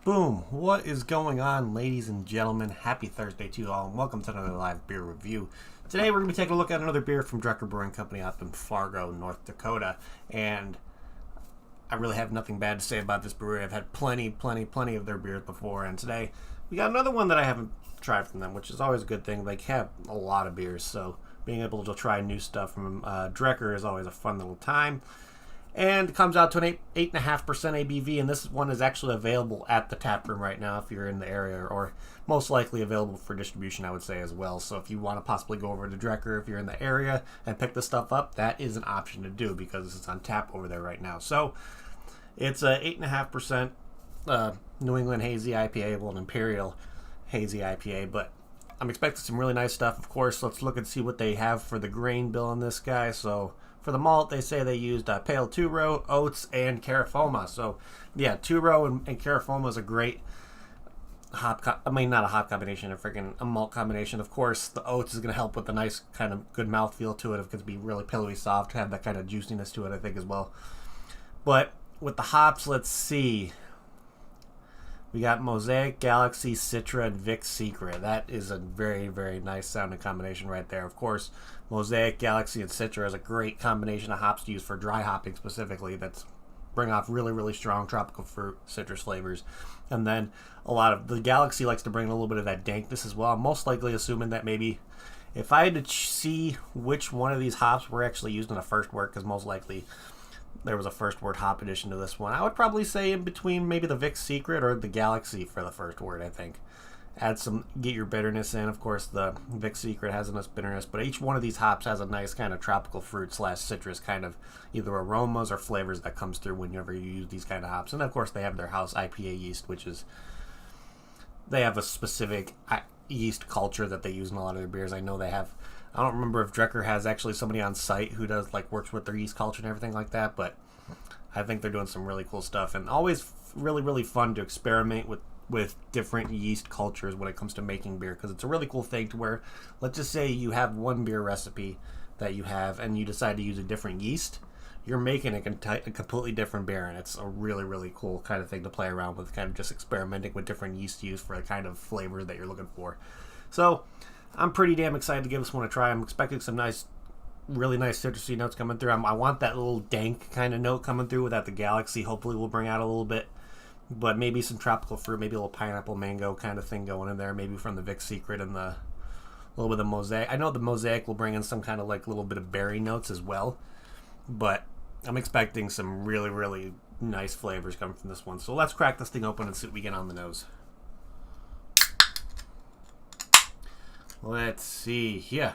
Boom! What is going on, ladies and gentlemen? Happy Thursday to you all, and welcome to another live beer review. Today we're going to be taking a look at another beer from Drekker Brewing Company up in Fargo, North Dakota. And I really have nothing bad to say about this brewery. I've had plenty of their beers before, and today we got another one that I haven't tried from them, which is always a good thing. They have a lot of beers, so being able to try new stuff from Drekker is always a fun little time. And it comes out to an 8.5% ABV, and this one is actually available at the tap room right now if you're in the area, or most likely available for distribution, I would say, as well. So if you want to possibly go over to Drekker if you're in the area and pick this stuff up, that is an option to do because it's on tap over there right now. So it's a 8.5% New England Hazy IPA, well, an Imperial Hazy IPA, but I'm expecting some really nice stuff. Of course, let's look and see what they have for the grain bill on this guy. So for the malt, they say they used pale two-row, oats, and carafoma. So, yeah, two-row and carafoma is a great not a hop combination, a malt combination. Of course, the oats is going to help with the nice kind of good mouthfeel to it. It's going to be really pillowy soft, have that kind of juiciness to it, I think, as well. But with the hops, let's see. We got Mosaic, Galaxy, Citra, and Vic Secret. That is a very, very nice sounding combination right there. Of course, Mosaic, Galaxy, and Citra is a great combination of hops to use for dry hopping specifically. That's bring off really, really strong tropical fruit citrus flavors. And then a lot of the Galaxy likes to bring a little bit of that dankness as well. I'm most likely assuming that maybe if I had to see which one of these hops were actually used in the first wort, because most likely there was a first wort hop addition to this one, I would probably say in between maybe the Vic Secret or the Galaxy for the first wort, I think. Get your bitterness in. Of course, the Vic Secret has a nice bitterness, but each one of these hops has a nice kind of tropical fruit / citrus kind of either aromas or flavors that comes through whenever you use these kind of hops. And of course, they have their house IPA yeast, which is, they have a specific yeast culture that they use in a lot of their beers. I know they have, I don't remember if Drekker has actually somebody on site who does works with their yeast culture and everything like that, but I think they're doing some really cool stuff, and always really, really fun to experiment with different yeast cultures when it comes to making beer, because it's a really cool thing to where, let's just say you have one beer recipe that you have and you decide to use a different yeast, you're making a completely different beer, and it's a really, really cool kind of thing to play around with, kind of just experimenting with different yeast use for a kind of flavor that you're looking for. So I'm pretty damn excited to give this one a try. I'm expecting some really nice citrusy notes coming through. I want that little dank kind of note coming through that the Galaxy hopefully will bring out a little bit. But maybe some tropical fruit, maybe a little pineapple mango kind of thing going in there, maybe from the Vic Secret and the little bit of Mosaic. I know the Mosaic will bring in some kind of little bit of berry notes as well, but I'm expecting some really, really nice flavors coming from this one. So let's crack this thing open and see what we get on the nose. Let's see here.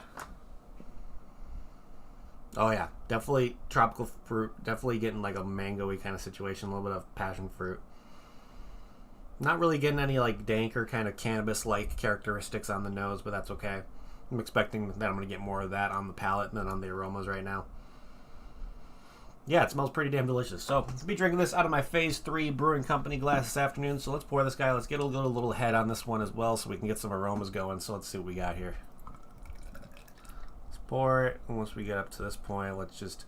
Oh yeah, definitely tropical fruit, definitely getting a mango-y kind of situation, a little bit of passion fruit. Not really getting any dank or kind of cannabis-like characteristics on the nose, but that's okay. I'm expecting that I'm going to get more of that on the palate than on the aromas right now. Yeah, it smells pretty damn delicious. So, I'll be drinking this out of my Phase 3 Brewing Company glass this afternoon. So let's pour this guy. Let's get a little head on this one as well so we can get some aromas going. So let's see what we got here. Let's pour it. And once we get up to this point, let's just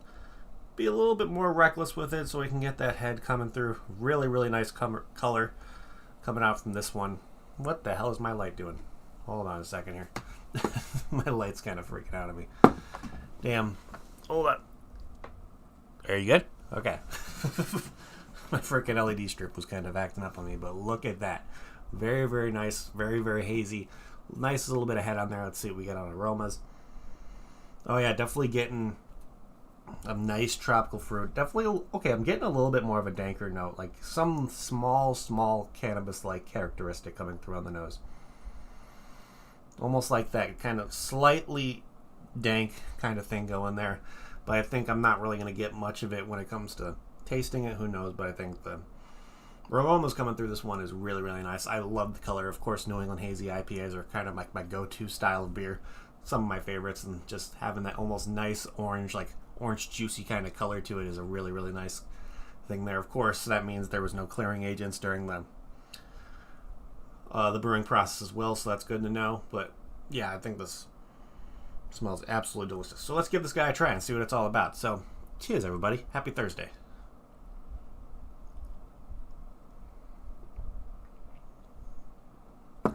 be a little bit more reckless with it so we can get that head coming through. Really, really nice color coming out from this one. What the hell is my light doing? Hold on a second here. My light's kind of freaking out on me. Damn. Hold on. Are you good? Okay. My freaking LED strip was kind of acting up on me, but look at that. Very, very nice. Very, very hazy. Nice little bit of head on there. Let's see what we got on aromas. Oh yeah, definitely getting a nice tropical fruit. Definitely, okay, I'm getting a little bit more of a danker note. Some small cannabis-like characteristic coming through on the nose. Almost like that kind of slightly dank kind of thing going there. But I think I'm not really going to get much of it when it comes to tasting it. Who knows? But I think the aromas coming through this one is really, really nice. I love the color. Of course, New England Hazy IPAs are kind of my go-to style of beer. Some of my favorites, and just having that almost nice orange juicy kind of color to it is a really, really nice thing there. Of course, that means there was no clearing agents during the brewing process as well, so that's good to know. But yeah, I think this smells absolutely delicious. So let's give this guy a try and see what it's all about. So cheers, everybody. Happy Thursday.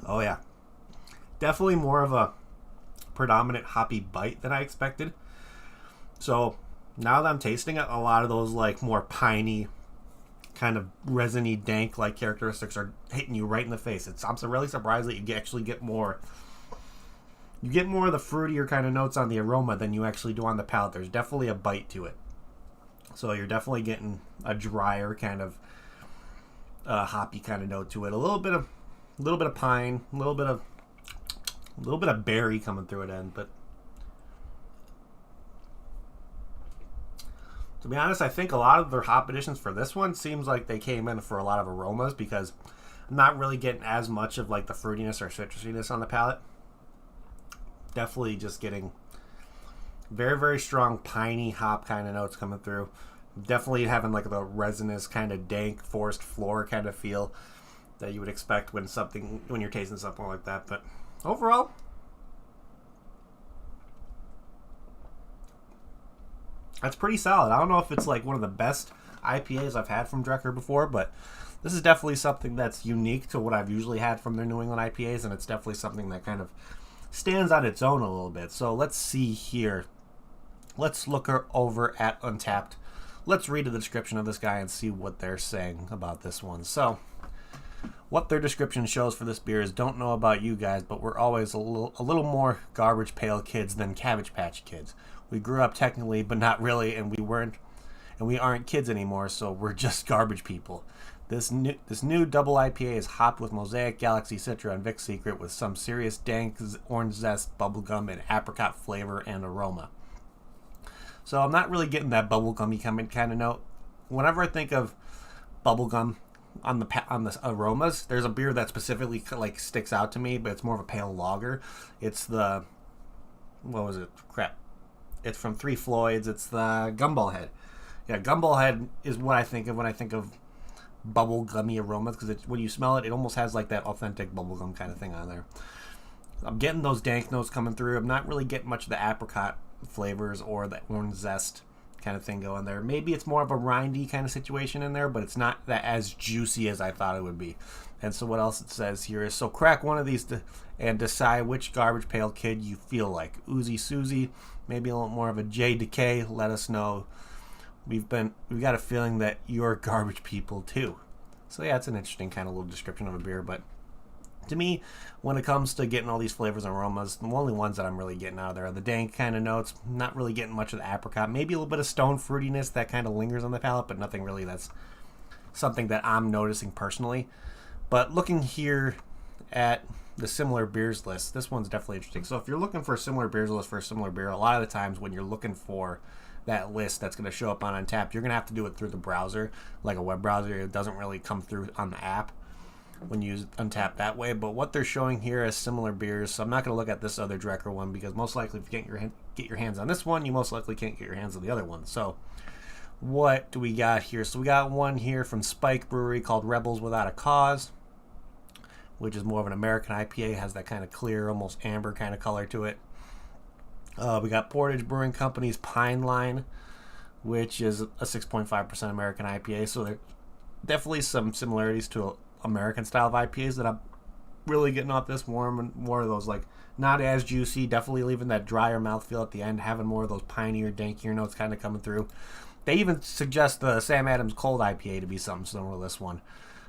Oh yeah, definitely more of a predominant hoppy bite than I expected. So now that I'm tasting it, a lot of those like more piney, kind of resiny, dank like characteristics are hitting you right in the face. I'm really surprised that you actually get more. You get more of the fruitier kind of notes on the aroma than you actually do on the palate. There's definitely a bite to it. So you're definitely getting a drier kind of hoppy kind of note to it. A little bit of pine, a little bit of berry coming through it end. But to be honest, I think a lot of their hop additions for this one seems like they came in for a lot of aromas, because I'm not really getting as much of like the fruitiness or citrusiness on the palate. Definitely just getting very, very strong piney hop kind of notes coming through. Definitely having like the resinous kind of dank forest floor kind of feel that you would expect when you're tasting something like that. But overall, that's pretty solid. I don't know if it's like one of the best IPAs I've had from Drekker before, but this is definitely something that's unique to what I've usually had from their New England IPAs, and it's definitely something that kind of stands on its own a little bit. So let's see here. Let's look over at Untappd. Let's read the description of this guy and see what they're saying about this one. So what their description shows for this beer is, don't know about you guys, but we're always a little more Garbage Pail Kids than Cabbage Patch Kids. We grew up technically, but not really, and we aren't kids anymore, so we're just garbage people. This new double IPA is hopped with Mosaic, Galaxy, Citra, and Vic Secret with some serious dank orange zest, bubblegum, and apricot flavor and aroma. So I'm not really getting that bubblegummy kind of note. Whenever I think of bubblegum on the aromas, there's a beer that specifically like sticks out to me, but it's more of a pale lager. It's the, what was it? Crap. It's from Three Floyds. It's the Gumball Head. Yeah, Gumball Head is what I think of when I think of bubblegummy aromas, because when you smell it, it almost has like that authentic bubblegum kind of thing on there. I'm getting those dank notes coming through. I'm not really getting much of the apricot flavors or the orange zest kind of thing going there. Maybe it's more of a rindy kind of situation in there, but it's not that as juicy as I thought it would be. And so what else it says here is, so crack one of these and decide which Garbage Pail Kid you feel like. Uzi Susie, maybe a little more of a J Decay. Let us know. We've got a feeling that you're garbage people too. So yeah, it's an interesting kind of little description of a beer. But to me, when it comes to getting all these flavors and aromas, the only ones that I'm really getting out of there are the dank kind of notes. Not really getting much of the apricot. Maybe a little bit of stone fruitiness that kind of lingers on the palate, but nothing really that's something that I'm noticing personally. But looking here at the similar beers list, this one's definitely interesting. So if you're looking for a similar beers list for a similar beer, a lot of the times when you're looking for that list that's going to show up on Untappd, you're going to have to do it through the browser, like a web browser. It doesn't really come through on the app when you use Untappd that way. But what they're showing here is similar beers. So I'm not going to look at this other Drekker one, because most likely if you can't get your hands on this one, you most likely can't get your hands on the other one. So what do we got here? So we got one here from Spike Brewery called Rebels Without a Cause, which is more of an American IPA. It has that kind of clear, almost amber kind of color to it. We got Portage Brewing Company's Pine Line, which is a 6.5% American IPA. So there definitely some similarities to American style of IPAs that I'm really getting off this. More of those like not as juicy, definitely leaving that drier mouthfeel at the end, having more of those pineier, dankier notes kind of coming through. They even suggest the Sam Adams Cold IPA to be something similar to this one.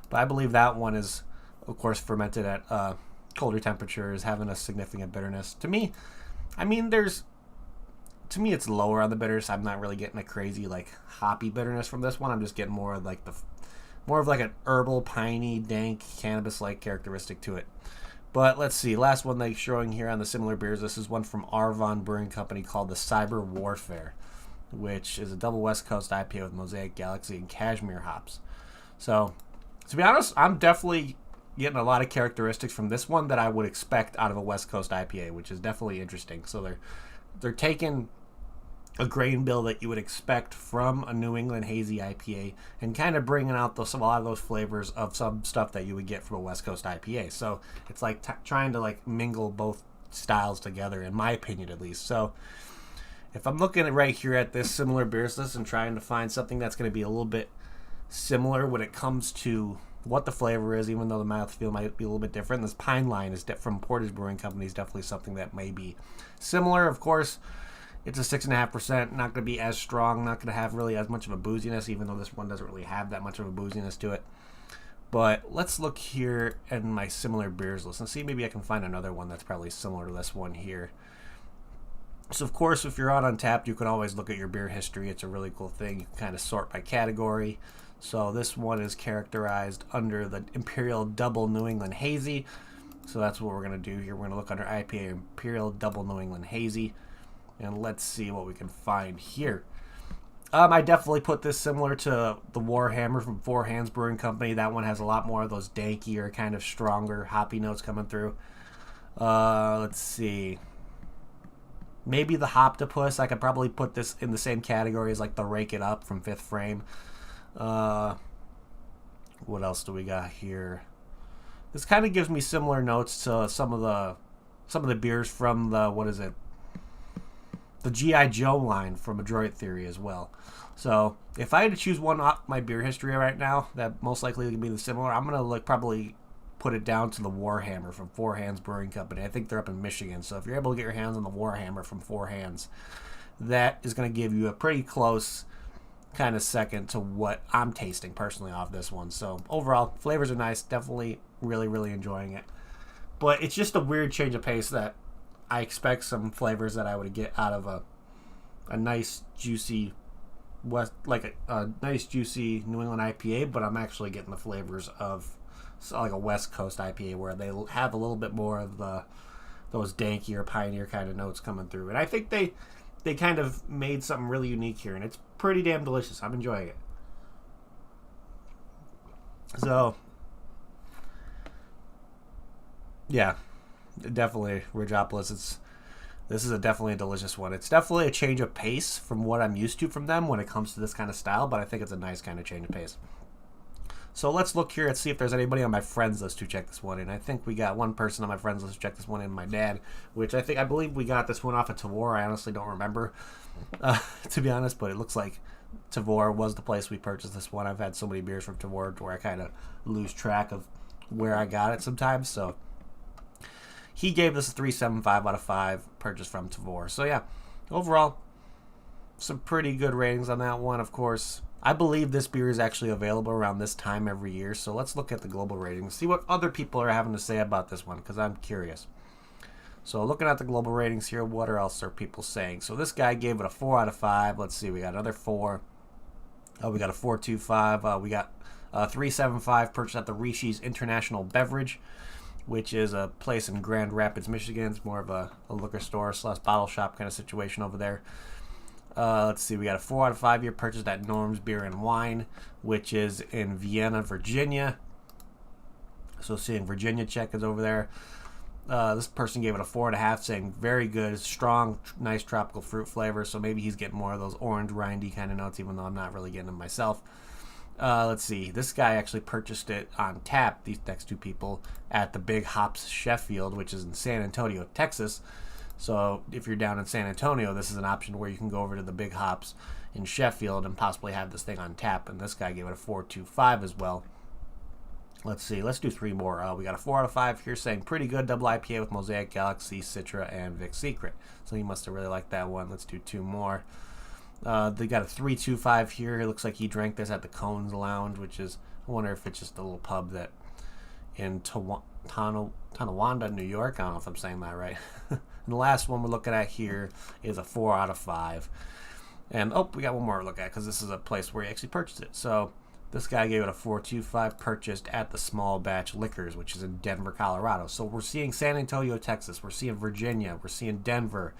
But I believe that one is, of course, fermented at colder temperatures, having a significant bitterness. To me, it's lower on the bitters. I'm not really getting a crazy like hoppy bitterness from this one. I'm just getting more of like an herbal, piney, dank, cannabis-like characteristic to it. But let's see. Last one they're showing here on the similar beers. This is one from Arvon Brewing Company called the Cyber Warfare, which is a double West Coast IPA with Mosaic, Galaxy, and Cashmere hops. So, to be honest, I'm definitely getting a lot of characteristics from this one that I would expect out of a West Coast IPA, which is definitely interesting. So they're taking a grain bill that you would expect from a New England hazy IPA and kind of bringing out a lot of those flavors of some stuff that you would get from a West Coast IPA. So it's like trying to like mingle both styles together, in my opinion at least. So if I'm looking at right here at this similar beers list and trying to find something that's going to be a little bit similar when it comes to what the flavor is, even though the mouthfeel might be a little bit different. This Pine Line is from Portage Brewing Company is definitely something that may be similar. Of course, it's a 6.5%, not going to be as strong, not going to have really as much of a booziness, even though this one doesn't really have that much of a booziness to it. But let's look here at my similar beers list and see maybe I can find another one that's probably similar to this one here. So, of course, if you're out on Untappd, you can always look at your beer history. It's a really cool thing. You can kind of sort by category. So this one is characterized under the Imperial Double New England Hazy. So that's what we're going to do here. We're going to look under IPA Imperial Double New England Hazy. And let's see what we can find here. I definitely put this similar to the Warhammer from Four Hands Brewing Company. That one has a lot more of those dankier, kind of stronger, hoppy notes coming through. Let's see. Maybe the Hoptopus. I could probably put this in the same category as like the Rake It Up from Fifth Frame. What else do we got here? This kind of gives me similar notes to some of the beers from the G.I. Joe line from Adroit Theory as well. So if I had to choose one off my beer history right now, that most likely would be the similar. I'm gonna probably put it down to the Warhammer from Four Hands Brewing Company. I think they're up in Michigan. So if you're able to get your hands on the Warhammer from Four Hands, that is going to give you a pretty close kind of second to what I'm tasting personally off this one. So overall, flavors are nice. Definitely really, really enjoying it. But it's just a weird change of pace that I expect some flavors that I would get out of a nice juicy nice juicy New England IPA, but I'm actually getting the flavors of like a West Coast IPA where they have a little bit more of those dankier pioneer kind of notes coming through. And I think they kind of made something really unique here, and it's pretty damn delicious. I'm enjoying it. So yeah, definitely Ridgeopolis. This is definitely a delicious one. It's definitely a change of pace from what I'm used to from them when it comes to this kind of style, but I think it's a nice kind of change of pace. So let's look here and see if there's anybody on my friends list who checked this one in. I think we got one person on my friends list who checked this one in, my dad, which I believe we got this one off of Tavor. I honestly don't remember, to be honest, but it looks like Tavor was the place we purchased this one. I've had so many beers from Tavor where I kind of lose track of where I got it sometimes. So he gave this a 3.75 out of 5 purchase from Tavor. So yeah, overall, some pretty good ratings on that one. Of course, I believe this beer is actually available around this time every year. So let's look at the global ratings, see what other people are having to say about this one, because I'm curious. So looking at the global ratings here, what else are people saying? So this guy gave it a 4 out of 5. Let's see, we got another 4. We got a 4.25. We got a 3.75 purchased at the Rishi's International Beverage, which is a place in Grand Rapids, Michigan. It's more of a liquor store / bottle shop kind of situation over there. Let's see, we got a 4 out of 5 year purchase at Norm's Beer and Wine, which is in Vienna, Virginia. So seeing Virginia check is over there. This person gave it a 4.5, saying very good, strong, nice tropical fruit flavor. So maybe he's getting more of those orange, rindy kind of notes, even though I'm not really getting them myself. Let's see, this guy actually purchased it on tap, these next two people, at the Big Hops Sheffield, which is in San Antonio, Texas. So if you're down in San Antonio, this is an option where you can go over to the Big Hops in Sheffield and possibly have this thing on tap. And this guy gave it a 4.25 as well. Let's see, let's do 3 more. We got a 4 out of 5 here saying pretty good double IPA with Mosaic Galaxy, Citra, and Vic Secret. So he must have really liked that one. Let's do 2 more. They got a 3.25 here. It looks like he drank this at the Cones Lounge, which is, I wonder if it's just a little pub that in Tonawanda, New York. I don't know if I'm saying that right. And the last one we're looking at here is a 4 out of 5. And, we got one more to look at because this is a place where he actually purchased it. So this guy gave it a 4.25, purchased at the Small Batch Liquors, which is in Denver, Colorado. So we're seeing San Antonio, Texas. We're seeing Virginia. We're seeing Denver.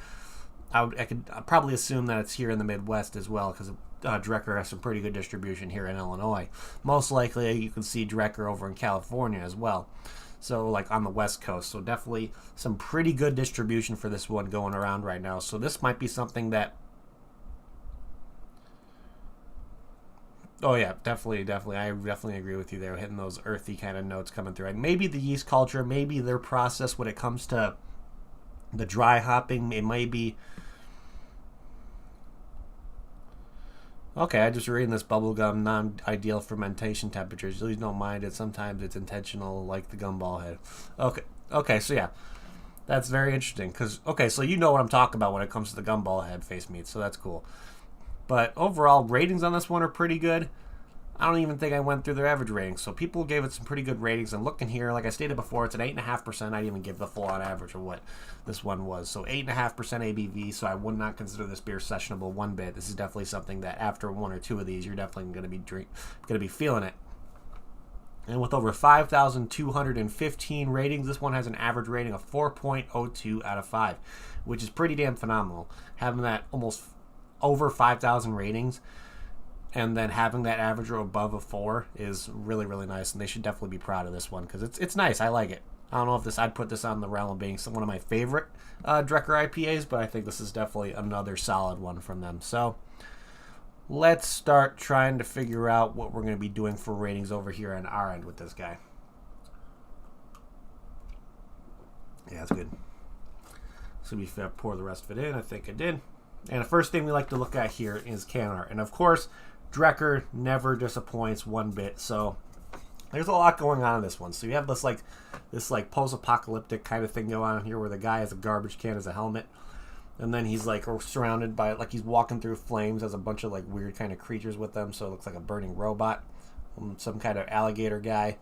I could probably assume that it's here in the Midwest as well because Drekker has some pretty good distribution here in Illinois. Most likely you can see Drekker over in California as well. So like on the West Coast. So definitely some pretty good distribution for this one going around right now. So this might be something that... Oh yeah, definitely. I definitely agree with you there, hitting those earthy kind of notes coming through. Maybe the yeast culture, maybe their process when it comes to the dry hopping, it might be... Okay, I just reading this bubblegum non-ideal fermentation temperatures. Please don't mind it. Sometimes it's intentional, like the gumball head. Okay, okay, so yeah, that's very interesting. Cause okay, so you know what I'm talking about when it comes to the gumball head face meat. So that's cool. But overall, ratings on this one are pretty good. I don't even think I went through their average ratings. So people gave it some pretty good ratings. And looking here, like I stated before, it's an 8.5%. I didn't even give the full on average of what this one was. So 8.5% ABV. So I would not consider this beer sessionable one bit. This is definitely something that after one or two of these, you're definitely going to be feeling it. And with over 5,215 ratings, this one has an average rating of 4.02 out of 5, which is pretty damn phenomenal. Having that almost over 5,000 ratings and then having that average or above a 4 is really, really nice, and they should definitely be proud of this one because it's nice. I like it. I don't know if I'd put this on the realm of being one of my favorite Drekker IPAs, but I think this is definitely another solid one from them. So let's start trying to figure out what we're going to be doing for ratings over here on our end with this guy. Yeah, that's good. So we pour the rest of it in. I think I did. And the first thing we like to look at here is can art. And of course, Drekker never disappoints one bit. So there's a lot going on in this one. So you have this post-apocalyptic kind of thing going on here where the guy has a garbage can as a helmet. And then he's like surrounded by, like he's walking through flames, has a bunch of like weird kind of creatures with them. So it looks like a burning robot. Some kind of alligator guy.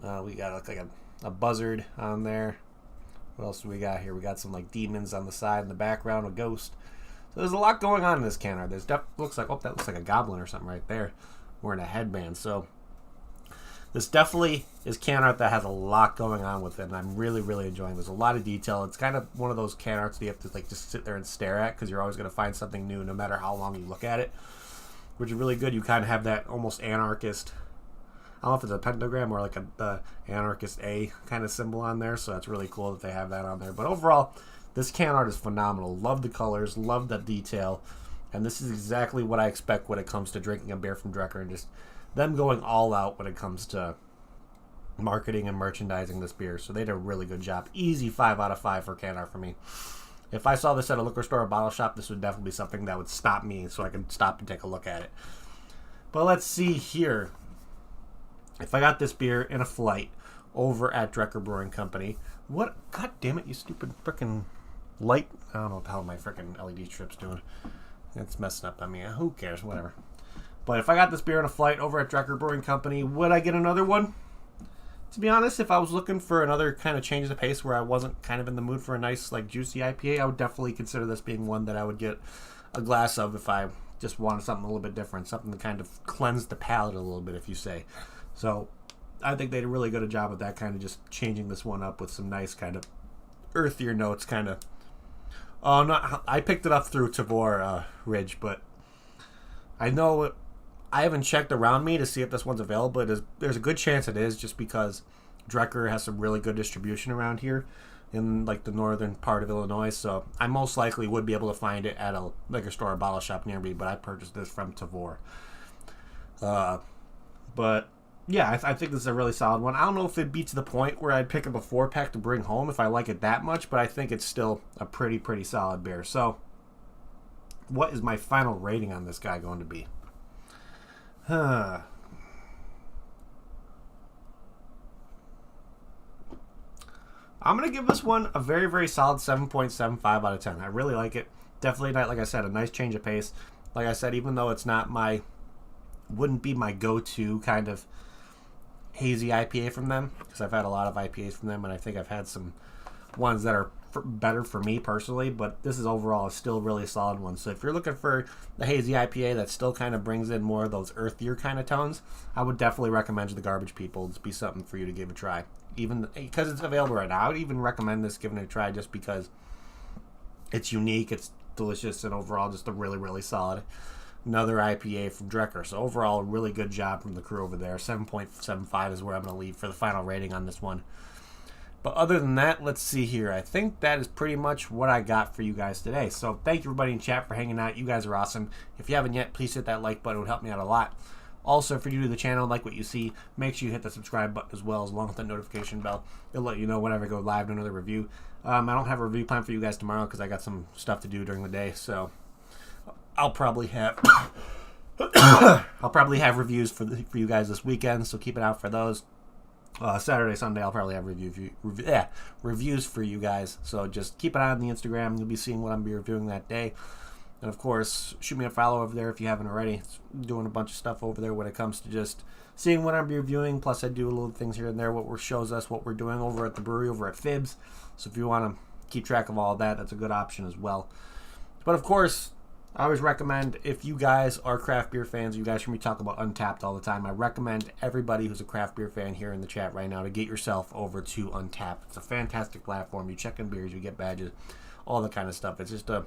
We got like a buzzard on there. What else do we got here? We got some like demons on the side in the background, a ghost. So there's a lot going on in this can art. That looks like a goblin or something right there, wearing a headband. So this definitely is can art that has a lot going on with it, and I'm really, really enjoying. There's a lot of detail. It's kind of one of those can arts that you have to like just sit there and stare at because you're always going to find something new, no matter how long you look at it, which is really good. You kind of have that almost anarchist. I don't know if it's a pentagram or like a anarchist A kind of symbol on there, so that's really cool that they have that on there. But overall, this can art is phenomenal. Love the colors, love the detail, and this is exactly what I expect when it comes to drinking a beer from Drekker, and just them going all out when it comes to marketing and merchandising this beer. So they did a really good job. Easy 5 out of 5 for can art for me. If I saw this at a liquor store or bottle shop, this would definitely be something that would stop me so I could stop and take a look at it. But let's see here. If I got this beer in a flight over at Drekker Brewing Company, what? God damn it, you stupid frickin' light. I don't know what the hell my frickin' LED strip's doing. It's messing up on me. Who cares? Whatever. But if I got this beer in a flight over at Drekker Brewing Company, would I get another one? To be honest, if I was looking for another kind of change of pace where I wasn't kind of in the mood for a nice, like, juicy IPA, I would definitely consider this being one that I would get a glass of if I just wanted something a little bit different, something to kind of cleanse the palate a little bit, if you say. So I think they did a really good job with that, kind of just changing this one up with some nice kind of earthier notes, kind of. Oh, no, I picked it up through Tavor Ridge, but I know I haven't checked around me to see if this one's available. There's a good chance it is, just because Drekker has some really good distribution around here in like the northern part of Illinois. So I most likely would be able to find it at a liquor store or bottle shop near me. But I purchased this from Tavor. But yeah, I think this is a really solid one. I don't know if it'd be to the point where I'd pick up a 4-pack to bring home if I like it that much, but I think it's still a pretty solid beer. So what is my final rating on this guy going to be? I'm going to give this one a very solid 7.75 out of 10. I really like it. Definitely, like I said, a nice change of pace. Like I said, even though it's not wouldn't be my go-to kind of hazy IPA from them, because I've had a lot of IPAs from them, and I think I've had some ones that are better for me personally, but this is overall still a really solid one. So if you're looking for the hazy IPA that still kind of brings in more of those earthier kind of tones, I would definitely recommend the Garbage People to be something for you to give a try. Even because it's available right now, I would even recommend this giving it a try just because it's unique, it's delicious, and overall just a really solid another IPA from Drekker. So overall, a really good job from the crew over there. 7.75 is where I'm going to leave for the final rating on this one. But other than that, let's see here. I think that is pretty much what I got for you guys today. So thank you everybody in chat for hanging out. You guys are awesome. If you haven't yet, please hit that like button. It would help me out a lot. Also, if you're new to the channel and like what you see, make sure you hit the subscribe button as well, along with the notification bell. It'll let you know whenever I go live to another review. I don't have a review plan for you guys tomorrow because I got some stuff to do during the day. So I'll probably have I'll probably have reviews for you guys this weekend, so keep an eye out for those. Saturday, Sunday, I'll probably have reviews for you guys. So just keep an eye on the Instagram. You'll be seeing what I'm be reviewing that day. And of course, shoot me a follow over there if you haven't already. It's doing a bunch of stuff over there when it comes to just seeing what I'm reviewing. Plus, I do little things here and there, shows us what we're doing over at the brewery, over at Fibs. So if you want to keep track of all of that, that's a good option as well. But of course, I always recommend, if you guys are craft beer fans, you guys hear me talk about Untappd all the time, I recommend everybody who's a craft beer fan here in the chat right now to get yourself over to Untappd. It's a fantastic platform. You check in beers, you get badges, all that kind of stuff. It's just a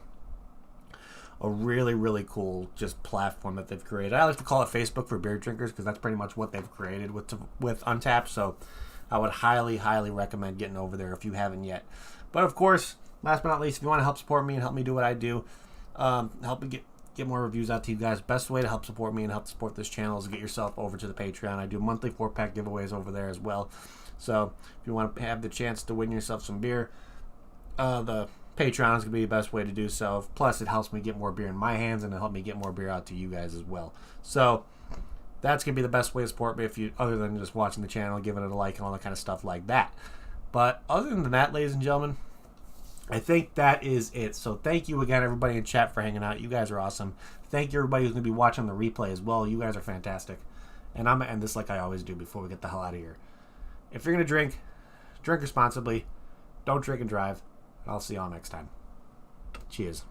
really, really cool just platform that they've created. I like to call it Facebook for beer drinkers because that's pretty much what they've created with Untappd. So I would highly, highly recommend getting over there if you haven't yet. But of course, last but not least, if you want to help support me and help me do what I do, help me get more reviews out to you guys. Best way to help support me and help support this channel is to get yourself over to the Patreon. I do monthly 4-pack giveaways over there as well. So if you want to have the chance to win yourself some beer, the Patreon is going to be the best way to do so. Plus, it helps me get more beer in my hands and it helps me get more beer out to you guys as well. So that's going to be the best way to support me, other than just watching the channel, giving it a like, and all that kind of stuff like that. But other than that, ladies and gentlemen, I think that is it. So thank you again, everybody in chat, for hanging out. You guys are awesome. Thank you, everybody who's going to be watching the replay as well. You guys are fantastic. And I'm going to end this like I always do before we get the hell out of here. If you're going to drink responsibly. Don't drink and drive. I'll see y'all next time. Cheers.